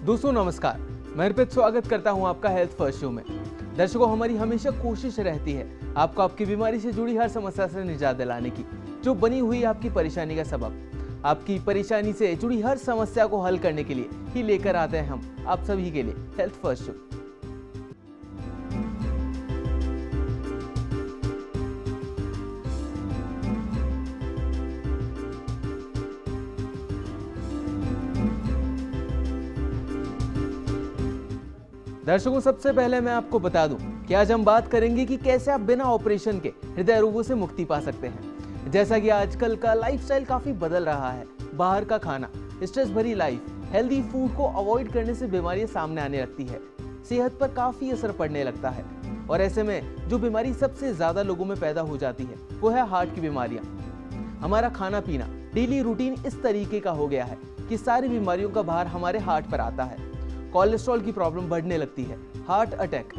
दोस्तों नमस्कार, मैं अर्पित स्वागत करता हूं आपका हेल्थ फर्स्ट शो में। दर्शकों, हमारी हमेशा कोशिश रहती है आपको आपकी बीमारी से जुड़ी हर समस्या से निजात दिलाने की, जो बनी हुई आपकी परेशानी का सबब। आपकी परेशानी से जुड़ी हर समस्या को हल करने के लिए ही लेकर आते हैं हम आप सभी के लिए हेल्थ फर्स्ट शो। दर्शकों, सबसे पहले मैं आपको बता दूं कि आज हम बात करेंगे कि कैसे आप बिना ऑपरेशन के हृदय रोगों से मुक्ति पा सकते हैं। जैसा कि आजकल का लाइफस्टाइल काफी बदल रहा है, बाहर का खाना, स्ट्रेस भरी लाइफ, हेल्दी फूड को अवॉइड करने से बीमारियां सामने आने लगती है, सेहत पर काफी असर पड़ने लगता है। और ऐसे में जो बीमारी सबसे ज्यादा लोगों में पैदा हो जाती है वो है हार्ट की बीमारियां। हमारा खाना पीना, डेली रूटीन इस तरीके का हो गया है कि सारी बीमारियों का भार हमारे हार्ट पर आता है। कोलेस्ट्रॉल की प्रॉब्लम बढ़ने लगती है, हार्ट अटैक,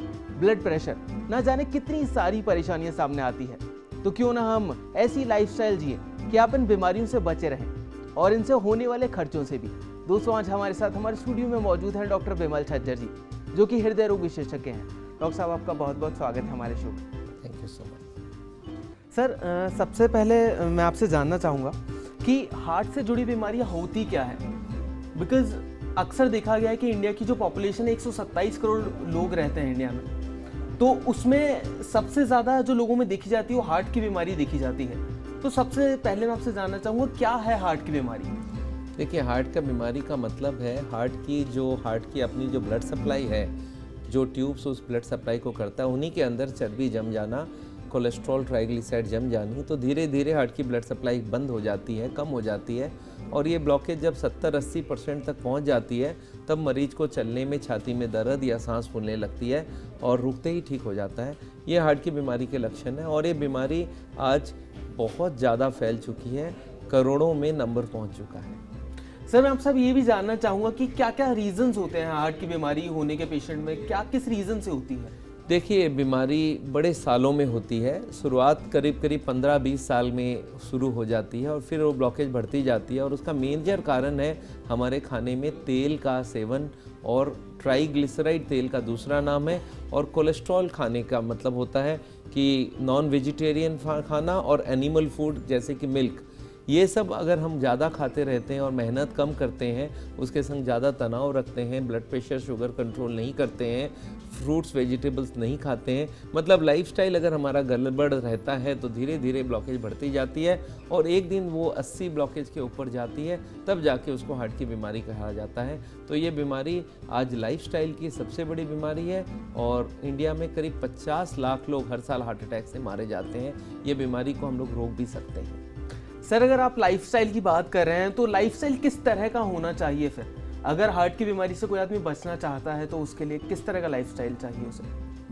ब्लड प्रेशर, ना जाने कितनी सारी परेशानियां सामने आती है। तो क्यों ना हम ऐसी लाइफस्टाइल जिए कि आप इन बीमारियों से बचे रहें और इनसे होने वाले खर्चों से भी। दोस्तों, आज हमारे साथ हमारे स्टूडियो में मौजूद हैं डॉक्टर बिमल छज्जर जी, जो कि हृदय रोग विशेषज्ञ हैं। डॉक्टर साहब, आपका बहुत बहुत स्वागत है हमारे शो में। Thank you so much. Sir, सबसे पहले मैं आपसे जानना चाहूँगा कि हार्ट से जुड़ी बीमारियाँ होती क्या है। बिकॉज अक्सर देखा गया है कि इंडिया की जो पॉपुलेशन है 127 करोड़ लोग रहते हैं इंडिया में, तो उसमें सबसे ज़्यादा जो लोगों में देखी जाती है वो हार्ट की बीमारी देखी जाती है। तो सबसे पहले मैं आपसे जानना चाहूँगा, क्या है हार्ट की बीमारी? देखिए, हार्ट का बीमारी का मतलब है हार्ट की अपनी जो ब्लड सप्लाई है, जो ट्यूब्स उस ब्लड सप्लाई को करता है, उन्हीं के अंदर चर्बी जम जाना, कोलेस्ट्रॉल, ट्राइग्लिसराइड जम जानी। तो धीरे धीरे हार्ट की ब्लड सप्लाई बंद हो जाती है, कम हो जाती है, और ये ब्लॉकेज जब 70-80% तक पहुंच जाती है तब मरीज को चलने में, छाती में दर्द या सांस फूलने लगती है और रुकते ही ठीक हो जाता है। ये हार्ट की बीमारी के लक्षण है और ये बीमारी आज बहुत ज़्यादा फैल चुकी है, करोड़ों में नंबर पहुंच चुका है। सर, मैं आपसे ये भी जानना चाहूँगा कि क्या क्या रीजंस होते हैं हार्ट की बीमारी होने के पेशेंट में, क्या किस रीज़न से होती है? देखिए, बीमारी बड़े सालों में होती है। शुरुआत करीब 15-20 साल में शुरू हो जाती है और फिर वो ब्लॉकेज बढ़ती जाती है, और उसका मेजर कारण है हमारे खाने में तेल का सेवन, और ट्राइग्लिसराइड तेल का दूसरा नाम है, और कोलेस्ट्रॉल खाने का मतलब होता है कि नॉन वेजिटेरियन खाना और एनिमल फूड जैसे कि मिल्क। ये सब अगर हम ज़्यादा खाते रहते हैं और मेहनत कम करते हैं, उसके संग ज़्यादा तनाव रखते हैं, ब्लड प्रेशर, शुगर कंट्रोल नहीं करते हैं, फ्रूट्स वेजिटेबल्स नहीं खाते हैं, मतलब लाइफस्टाइल अगर हमारा गड़बड़ रहता है, तो धीरे धीरे ब्लॉकेज बढ़ती जाती है और एक दिन वो 80 ब्लॉकेज के ऊपर जाती है, तब जाके उसको हार्ट की बीमारी कहा जाता है। तो ये बीमारी आज लाइफस्टाइल की सबसे बड़ी बीमारी है और इंडिया में करीब 50 लाख लोग हर साल हार्ट अटैक से मारे जाते हैं। ये बीमारी को हम लोग रोक भी सकते हैं। सर, अगर आप लाइफस्टाइल की बात कर रहे हैं तो लाइफस्टाइल किस तरह का होना चाहिए फिर? अगर हार्ट की बीमारी से कोई आदमी बचना चाहता है तो उसके लिए किस तरह का लाइफस्टाइल चाहिए उसे?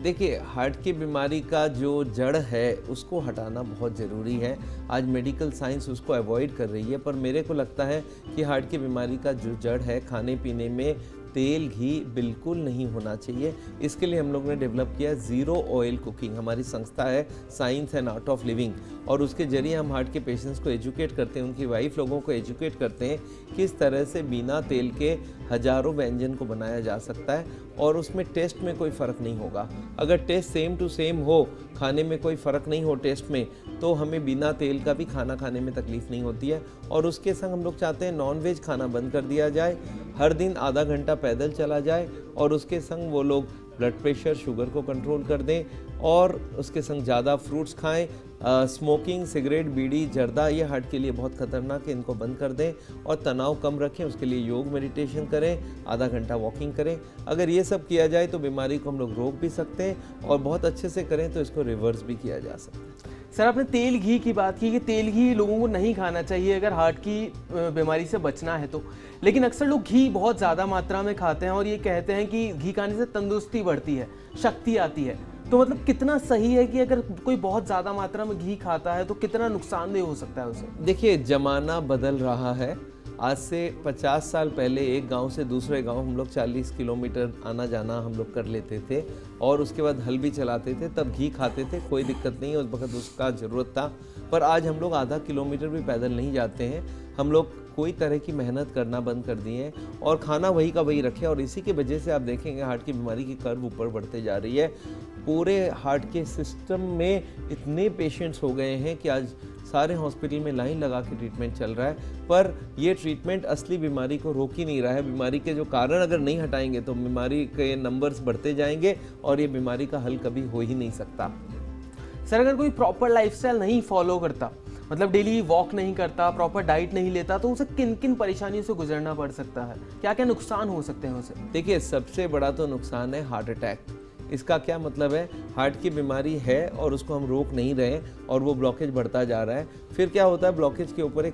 देखिए, हार्ट की बीमारी का जो जड़ है उसको हटाना बहुत ज़रूरी है। आज मेडिकल साइंस उसको अवॉइड कर रही है, पर मेरे को लगता है कि हार्ट की बीमारी का जो जड़ है, खाने पीने में तेल घी बिल्कुल नहीं होना चाहिए। इसके लिए हम लोग ने डेवलप किया ज़ीरो ऑयल कुकिंग। हमारी संस्था है science and art of living, और उसके जरिए हम हार्ट के पेशेंट्स को एजुकेट करते हैं, उनकी वाइफ लोगों को एजुकेट करते हैं किस तरह से बिना तेल के हज़ारों व्यंजन को बनाया जा सकता है, और उसमें टेस्ट में कोई फ़र्क नहीं होगा। अगर टेस्ट सेम टू सेम हो, खाने में कोई फ़र्क नहीं हो टेस्ट में, तो हमें बिना तेल का भी खाना खाने में तकलीफ़ नहीं होती है। और उसके संग हम लोग चाहते हैं नॉन वेज खाना बंद कर दिया जाए, हर दिन आधा घंटा पैदल चला जाए, और उसके संग वो लोग ब्लड प्रेशर, शुगर को कंट्रोल कर दें, और उसके संग ज़्यादा फ्रूट्स खाएं। स्मोकिंग, सिगरेट, बीड़ी, जर्दा, ये हार्ट के लिए बहुत खतरनाक है, इनको बंद कर दें, और तनाव कम रखें। उसके लिए योग, मेडिटेशन करें, आधा घंटा वॉकिंग करें। अगर ये सब किया जाए तो बीमारी को हम लोग रोक भी सकते हैं, और बहुत अच्छे से करें तो इसको रिवर्स भी किया जा सकता है। सर, आपने तेल घी की बात की कि तेल घी लोगों को नहीं खाना चाहिए अगर हार्ट की बीमारी से बचना है तो, लेकिन अक्सर लोग घी बहुत ज़्यादा मात्रा में खाते हैं और ये कहते हैं कि घी खाने से तंदुरुस्ती बढ़ती है, शक्ति आती है। तो मतलब कितना सही है कि अगर कोई बहुत ज़्यादा मात्रा में घी खाता है तो कितना नुकसानदेह हो सकता है उसे? देखिए, ज़माना बदल रहा है आज से 50 साल पहले एक गांव से दूसरे गांव हम लोग 40 किलोमीटर आना जाना हम लोग कर लेते थे और उसके बाद हल भी चलाते थे, तब घी खाते थे, कोई दिक्कत नहीं, उस वक्त उसका ज़रूरत था। पर आज हम लोग आधा किलोमीटर भी पैदल नहीं जाते हैं, हम लोग कोई तरह की मेहनत करना बंद कर दिए हैं और खाना वही का वही रखे, और इसी की वजह से आप देखेंगे हार्ट की बीमारी की कर्व ऊपर बढ़ते जा रही है। पूरे हार्ट के सिस्टम में इतने पेशेंट्स हो गए हैं कि आज सारे हॉस्पिटल में लाइन लगा के ट्रीटमेंट चल रहा है, पर ये ट्रीटमेंट असली बीमारी को रोक ही नहीं रहा है। बीमारी के जो कारण अगर नहीं हटाएंगे तो बीमारी के नंबर्स बढ़ते जाएंगे और ये बीमारी का हल कभी हो ही नहीं सकता। सर, अगर कोई प्रॉपर लाइफस्टाइल नहीं फॉलो करता, मतलब डेली वॉक नहीं करता, प्रॉपर डाइट नहीं लेता, तो उसे किन किन परेशानियों से गुजरना पड़ सकता है? क्या क्या नुकसान हो सकते हैं उसे? देखिए, सबसे बड़ा तो नुकसान है हार्ट अटैक। इसका क्या मतलब है, हार्ट की बीमारी है और उसको हम रोक नहीं रहे और वो ब्लॉकेज बढ़ता जा रहा है। फिर क्या होता है, ब्लॉकेज के ऊपर एक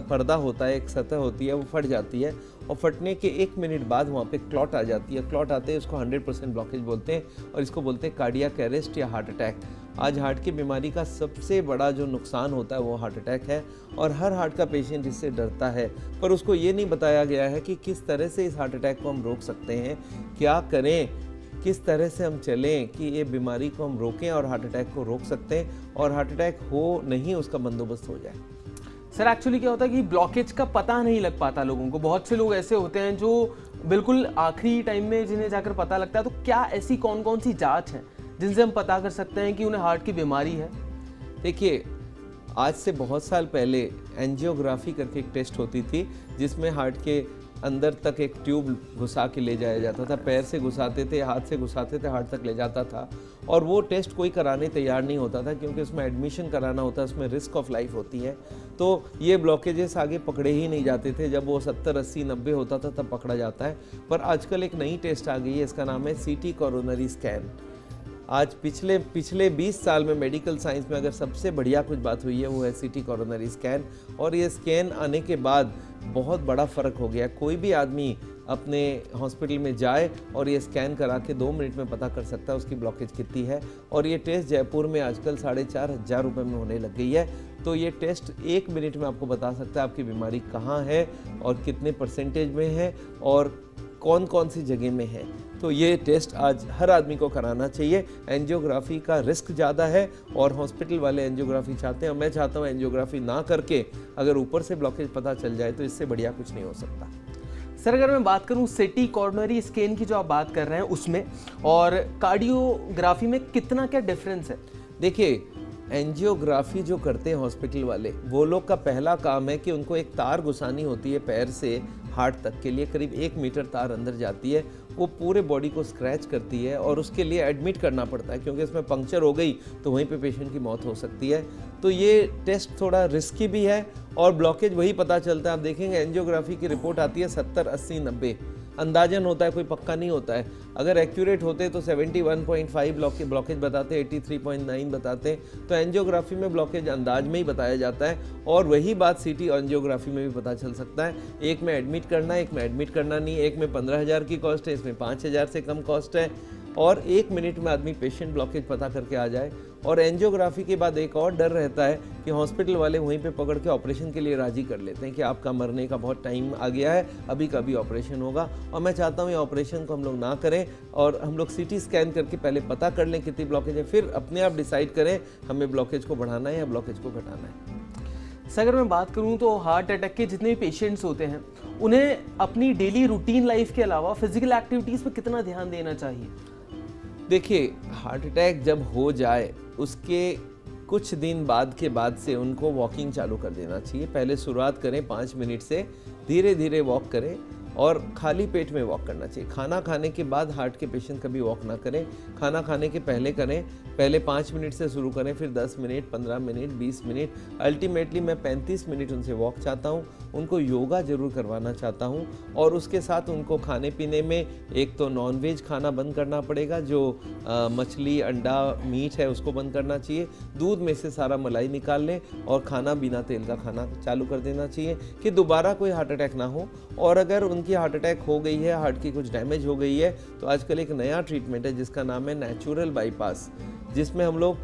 पर्दा होता है, एक सतह होती है, वो फट जाती है और फटने के 1 मिनट बाद वहाँ पे क्लॉट आ जाती है। क्लॉट आते हैं, उसको 100% ब्लॉकेज बोलते हैं और इसको बोलते हैं कार्डियक अरेस्ट या हार्ट अटैक। आज हार्ट की बीमारी का सबसे बड़ा जो नुकसान होता है वो हार्ट अटैक है और हर हार्ट का पेशेंट इससे डरता है, पर उसको ये नहीं बताया गया है कि किस तरह से इस हार्ट अटैक को हम रोक सकते हैं, क्या करें, किस तरह से हम चलें कि ये बीमारी को हम रोकें और हार्ट अटैक को रोक सकते हैं और हार्ट अटैक हो नहीं उसका बंदोबस्त हो जाए। सर, एक्चुअली क्या होता है कि ब्लॉकेज का पता नहीं लग पाता लोगों को। बहुत से लोग ऐसे होते हैं जो बिल्कुल आखिरी टाइम में जिन्हें जाकर पता लगता है। तो क्या ऐसी कौन कौन सी जांच है जिनसे हम पता कर सकते हैं कि उन्हें हार्ट की बीमारी है? देखिए, आज से बहुत साल पहले एंजियोग्राफी करके एक टेस्ट होती थी जिसमें हार्ट के अंदर तक एक ट्यूब घुसा के ले जाया जाता था। पैर से घुसाते थे, हाथ से घुसाते थे, हार्ट तक ले जाता था और वो टेस्ट कोई कराने तैयार नहीं होता था क्योंकि उसमें एडमिशन कराना होता है, उसमें रिस्क ऑफ लाइफ होती है। तो ये ब्लॉकेजेस आगे पकड़े ही नहीं जाते थे। जब वो 70, 80, 90 होता था तब पकड़ा जाता है। पर आजकल एक नई टेस्ट आ गई है, इसका नाम है CT कोरोनरी स्कैन। आज पिछले 20 साल में मेडिकल साइंस में अगर सबसे बढ़िया कुछ बात हुई है वो है CT कोरोनरी स्कैन, और ये स्कैन आने के बाद बहुत बड़ा फ़र्क हो गया। कोई भी आदमी अपने हॉस्पिटल में जाए और ये स्कैन करा के 2 मिनट में पता कर सकता है उसकी ब्लॉकेज कितनी है, और ये टेस्ट जयपुर में आजकल 4,500 रुपये में होने लग गई है। तो ये टेस्ट 1 मिनट में आपको बता सकता है आपकी बीमारी कहाँ है और कितने % में है और कौन कौन सी जगह में है। तो ये टेस्ट आज हर आदमी को कराना चाहिए। एंजियोग्राफी का रिस्क ज़्यादा है और हॉस्पिटल वाले एंजियोग्राफी चाहते हैं, और मैं चाहता हूँ एंजियोग्राफी ना करके अगर ऊपर से ब्लॉकेज पता चल जाए तो इससे बढ़िया कुछ नहीं हो सकता। सर, अगर मैं बात करूं CT कोरोनरी स्कैन की जो आप बात कर रहे हैं उसमें और कार्डियोग्राफी में कितना क्या डिफरेंस है? देखिए, एंजियोग्राफी जो करते हैं हॉस्पिटल वाले, वो लोग का पहला काम है कि उनको एक तार घुसानी होती है पैर से हार्ट तक के लिए, करीब 1 मीटर तार अंदर जाती है, वो पूरे बॉडी को स्क्रैच करती है और उसके लिए एडमिट करना पड़ता है क्योंकि इसमें पंक्चर हो गई तो वहीं पे पेशेंट की मौत हो सकती है। तो ये टेस्ट थोड़ा रिस्की भी है और ब्लॉकेज वही पता चलता है। आप देखेंगे एंजियोग्राफी की रिपोर्ट आती है 70, 80, 90, अंदाजन होता है, कोई पक्का नहीं होता है। अगर एक्यूरेट होते तो 71.5 ब्लॉकेज बताते, 83.9 बताते। तो एंजियोग्राफी में ब्लॉकेज अंदाज में ही बताया जाता है और वही बात CT एंजियोग्राफी में भी पता चल सकता है। एक में एडमिट करना है, एक में एडमिट करना नहीं, एक में 15,000 की कॉस्ट है, इसमें 5,000 से कम कॉस्ट है, और 1 मिनट में आदमी पेशेंट ब्लॉकेज पता करके आ जाए। और एंजियोग्राफी के बाद एक और डर रहता है कि हॉस्पिटल वाले वहीं पे पकड़ के ऑपरेशन के लिए राजी कर लेते हैं कि आपका मरने का बहुत टाइम आ गया है, अभी का अभी ऑपरेशन होगा। और मैं चाहता हूँ ये ऑपरेशन को हम लोग ना करें और हम लोग CT स्कैन करके पहले पता कर लें कितनी ब्लॉकेज है, फिर अपने आप डिसाइड करें हमें ब्लॉकेज को बढ़ाना है या ब्लॉकेज को घटाना है। सर, अगर मैं बात करूं तो हार्ट अटैक के जितने भी पेशेंट्स होते हैं उन्हें अपनी डेली रूटीन लाइफ के अलावा फिजिकल एक्टिविटीज़ पर कितना ध्यान देना चाहिए? देखिए, हार्ट अटैक जब हो जाए उसके कुछ दिन बाद से उनको वॉकिंग चालू कर देना चाहिए। पहले शुरुआत करें 5 मिनट से, धीरे धीरे वॉक करें और खाली पेट में वॉक करना चाहिए। खाना खाने के बाद हार्ट के पेशेंट कभी वॉक ना करें, खाना खाने के पहले करें। पहले 5 मिनट से शुरू करें, फिर 10 मिनट, 15 मिनट, 20 मिनट। अल्टीमेटली मैं 35 मिनट उनसे वॉक चाहता हूँ। उनको योगा ज़रूर करवाना चाहता हूँ और उसके साथ उनको खाने पीने में एक तो नॉनवेज खाना बंद करना पड़ेगा, जो मछली, अंडा, मीट है उसको बंद करना चाहिए। दूध में से सारा मलाई निकाल लें और खाना बिना तेल का खाना चालू कर देना चाहिए कि दोबारा कोई हार्ट अटैक ना हो। और अगर उनकी हार्ट अटैक हो गई है, हार्ट की कुछ डैमेज हो गई है, तो आजकल एक नया ट्रीटमेंट है जिसका नाम है नेचुरल बाईपास, जिसमें हम लोग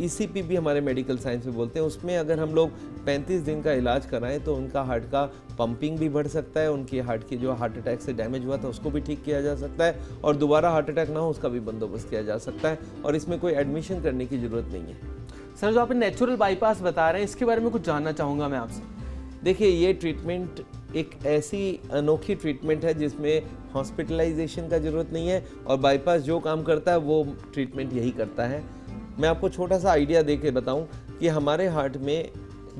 ECP भी हमारे मेडिकल साइंस में बोलते हैं। उसमें अगर हम लोग 35 दिन का इलाज कराएं तो उनका हार्ट का पंपिंग भी बढ़ सकता है, उनकी हार्ट की जो हार्ट अटैक से डैमेज हुआ था उसको भी ठीक किया जा सकता है, और दोबारा हार्ट अटैक ना हो उसका भी बंदोबस्त किया जा सकता है, और इसमें कोई एडमिशन करने की ज़रूरत नहीं है। सर, जो आप नेचुरल बाईपास बता रहे हैं, इसके बारे में कुछ जानना चाहूँगा मैं आपसे। देखिए, ये ट्रीटमेंट एक ऐसी अनोखी ट्रीटमेंट है जिसमें हॉस्पिटलाइजेशन का ज़रूरत नहीं है, और बाईपास जो काम करता है वो ट्रीटमेंट यही करता है। मैं आपको छोटा सा आइडिया दे के बताऊँ कि हमारे हार्ट में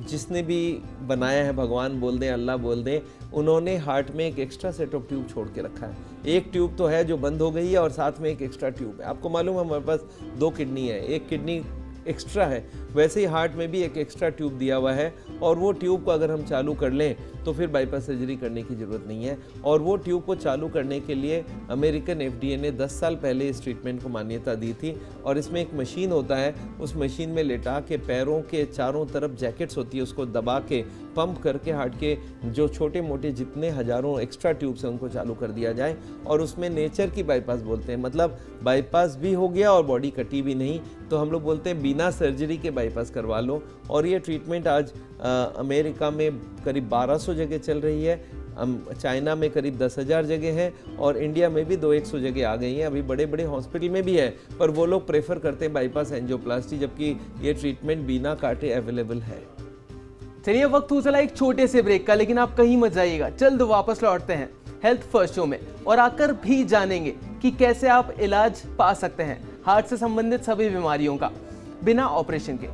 जिसने भी बनाया है, भगवान बोल दें, अल्लाह बोल दें, उन्होंने हार्ट में एक एक्स्ट्रा सेट ऑफ ट्यूब छोड़ के रखा है। एक ट्यूब तो है जो बंद हो गई है, और साथ में एक एक्स्ट्रा ट्यूब है। आपको मालूम है हमारे पास 2 किडनी है, एक किडनी एक्स्ट्रा है, वैसे ही हार्ट में भी एक एक्स्ट्रा ट्यूब दिया हुआ है, और वो ट्यूब को अगर हम चालू कर लें तो फिर बाईपास सर्जरी करने की ज़रूरत नहीं है। और वो ट्यूब को चालू करने के लिए अमेरिकन FDA ने 10 साल पहले इस ट्रीटमेंट को मान्यता दी थी, और इसमें एक मशीन होता है, उस मशीन में लेटा के पैरों के चारों तरफ जैकेट्स होती है, उसको दबा के पंप करके हार्ट के जो छोटे मोटे जितने हज़ारों एक्स्ट्रा ट्यूब्स हैं उनको चालू कर दिया जाए, और उसमें नेचर की बाईपास बोलते हैं, मतलब बाईपास भी हो गया और बॉडी कटी भी नहीं, तो हम लोग बोलते हैं बिना सर्जरी के बाईपास करवा लो। और ये ट्रीटमेंट आज अमेरिका में करीब 1200 जगह चल रही है, चाइना में करीब 10,000 जगह है, और इंडिया में भी 200-100 जगह आ गई हैं। अभी बड़े बड़े हॉस्पिटल में भी है, पर वो लोग प्रेफर करते हैं बाईपास एंजियोप्लास्टी, जबकि ये ट्रीटमेंट बिना काटे अवेलेबल है। चलिए, वक्त हो चला एक छोटे से ब्रेक का, लेकिन आप कहीं मत जाइएगा, जल्द वापस लौटते हैं हेल्थ फर्स्ट शो में, और आकर भी जानेंगे कि कैसे आप इलाज पा सकते हैं हार्ट से संबंधित सभी बीमारियों का बिना ऑपरेशन के।